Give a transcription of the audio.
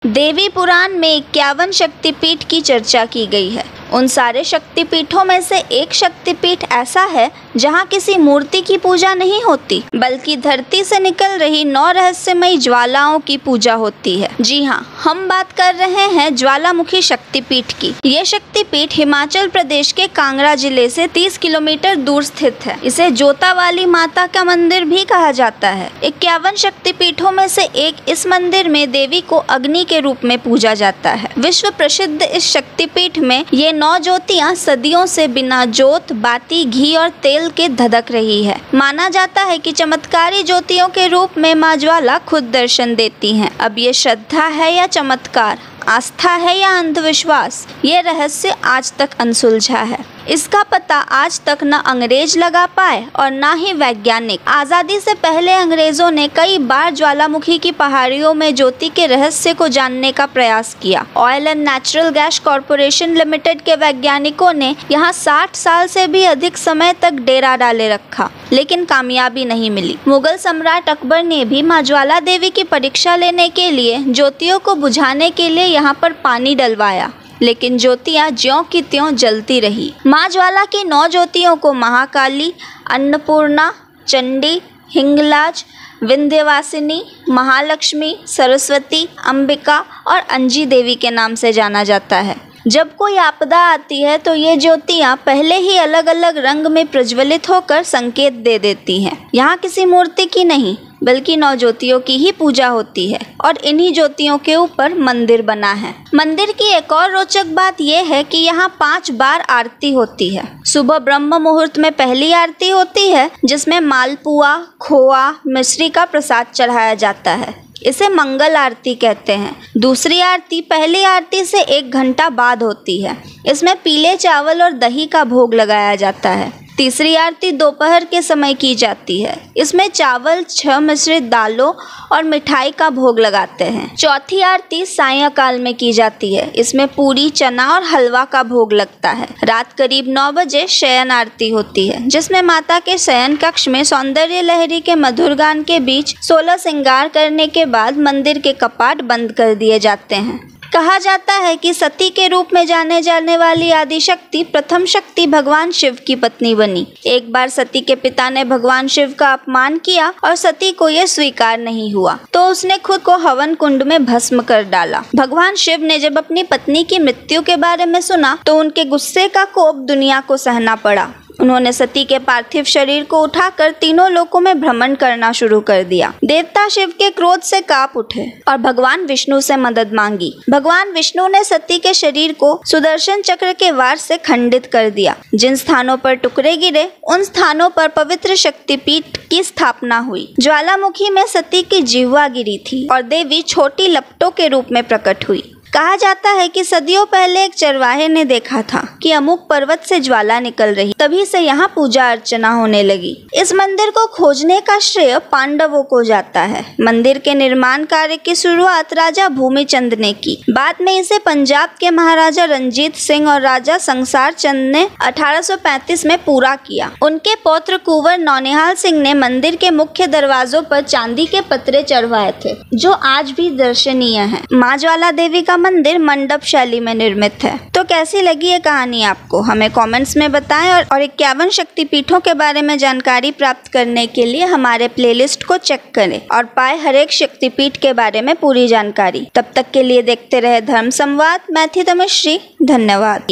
देवी पुराण में 51 शक्तिपीठ की चर्चा की गई है। उन सारे शक्तिपीठों में से एक शक्तिपीठ ऐसा है जहाँ किसी मूर्ति की पूजा नहीं होती, बल्कि धरती से निकल रही 9 रहस्यमयी ज्वालाओं की पूजा होती है। जी हाँ, हम बात कर रहे हैं ज्वालामुखी शक्तिपीठ की। ये शक्तिपीठ हिमाचल प्रदेश के कांगड़ा जिले से 30 किलोमीटर दूर स्थित है। इसे जोता वाली माता का मंदिर भी कहा जाता है। 51 शक्तिपीठों में से एक इस मंदिर में देवी को अग्नि के रूप में पूजा जाता है। विश्व प्रसिद्ध इस शक्तिपीठ में ये 9 ज्योतियां सदियों से बिना जोत, बाती, घी और तेल के धधक रही है। माना जाता है कि चमत्कारी ज्योतियों के रूप में मां ज्वाला खुद दर्शन देती हैं। अब ये श्रद्धा है या चमत्कार, आस्था है या अंधविश्वास, ये रहस्य आज तक अनसुलझा है। इसका पता आज तक न अंग्रेज लगा पाए और न ही वैज्ञानिक। आज़ादी से पहले अंग्रेजों ने कई बार ज्वालामुखी की पहाड़ियों में ज्योति के रहस्य को जानने का प्रयास किया। Oil and natural gas corporation limited के वैज्ञानिकों ने यहाँ 60 साल से भी अधिक समय तक डेरा डाले रखा, लेकिन कामयाबी नहीं मिली। मुगल सम्राट अकबर ने भी मां ज्वाला देवी की परीक्षा लेने के लिए ज्योतियों को बुझाने के लिए यहाँ पर पानी डलवाया, लेकिन ज्योतियाँ ज्यों की त्यों जलती रही। मां ज्वाला की 9 ज्योतियों को महाकाली, अन्नपूर्णा, चंडी, हिंगलाज, विंध्यवासिनी, महालक्ष्मी, सरस्वती, अंबिका और अंजी देवी के नाम से जाना जाता है। जब कोई आपदा आती है तो ये ज्योतियाँ पहले ही अलग अलग रंग में प्रज्वलित होकर संकेत दे देती हैं। यहाँ किसी मूर्ति की नहीं, बल्कि 9 ज्योतियों की ही पूजा होती है और इन्हीं ज्योतियों के ऊपर मंदिर बना है। मंदिर की एक और रोचक बात यह है कि यहाँ 5 बार आरती होती है। सुबह ब्रह्म मुहूर्त में पहली आरती होती है, जिसमें मालपुआ, खोआ, मिश्री का प्रसाद चढ़ाया जाता है। इसे मंगल आरती कहते हैं। दूसरी आरती पहली आरती से 1 घंटा बाद होती है। इसमें पीले चावल और दही का भोग लगाया जाता है। तीसरी आरती दोपहर के समय की जाती है। इसमें चावल, 6 मिश्रित दालों और मिठाई का भोग लगाते हैं। चौथी आरती सायंकाल में की जाती है। इसमें पूरी, चना और हलवा का भोग लगता है। रात करीब 9 बजे शयन आरती होती है, जिसमें माता के शयन कक्ष में सौंदर्य लहरी के मधुर गान के बीच 16 श्रृंगार करने के बाद मंदिर के कपाट बंद कर दिए जाते हैं। कहा जाता है कि सती के रूप में जाने जाने वाली आदिशक्ति प्रथम शक्ति भगवान शिव की पत्नी बनी। एक बार सती के पिता ने भगवान शिव का अपमान किया और सती को यह स्वीकार नहीं हुआ, तो उसने खुद को हवन कुंड में भस्म कर डाला। भगवान शिव ने जब अपनी पत्नी की मृत्यु के बारे में सुना तो उनके गुस्से का कोप दुनिया को सहना पड़ा। उन्होंने सती के पार्थिव शरीर को उठाकर तीनों लोकों में भ्रमण करना शुरू कर दिया। देवता शिव के क्रोध से कांप उठे और भगवान विष्णु से मदद मांगी। भगवान विष्णु ने सती के शरीर को सुदर्शन चक्र के वार से खंडित कर दिया। जिन स्थानों पर टुकड़े गिरे, उन स्थानों पर पवित्र शक्तिपीठ की स्थापना हुई। ज्वालामुखी में सती की जिह्वा गिरी थी और देवी छोटी लपटों के रूप में प्रकट हुई। कहा जाता है कि सदियों पहले एक चरवाहे ने देखा था कि अमुक पर्वत से ज्वाला निकल रही, तभी से यहाँ पूजा अर्चना होने लगी। इस मंदिर को खोजने का श्रेय पांडवों को जाता है। मंदिर के निर्माण कार्य की शुरुआत राजा भूमिचंद ने की। बाद में इसे पंजाब के महाराजा रंजीत सिंह और राजा संसार चंद ने 1835 में पूरा किया। उनके पौत्र कुंवर नौनिहाल सिंह ने मंदिर के मुख्य दरवाजों पर चांदी के पत्रे चढ़वाए थे, जो आज भी दर्शनीय है। मां ज्वाला देवी का मंदिर मंडप शैली में निर्मित है। तो कैसी लगी ये कहानी आपको, हमें कमेंट्स में बताएं और 51 शक्तिपीठों के बारे में जानकारी प्राप्त करने के लिए हमारे प्लेलिस्ट को चेक करें और पाए हर एक शक्तिपीठ के बारे में पूरी जानकारी। तब तक के लिए देखते रहे धर्म संवाद। मैं थी तनुश्री, धन्यवाद।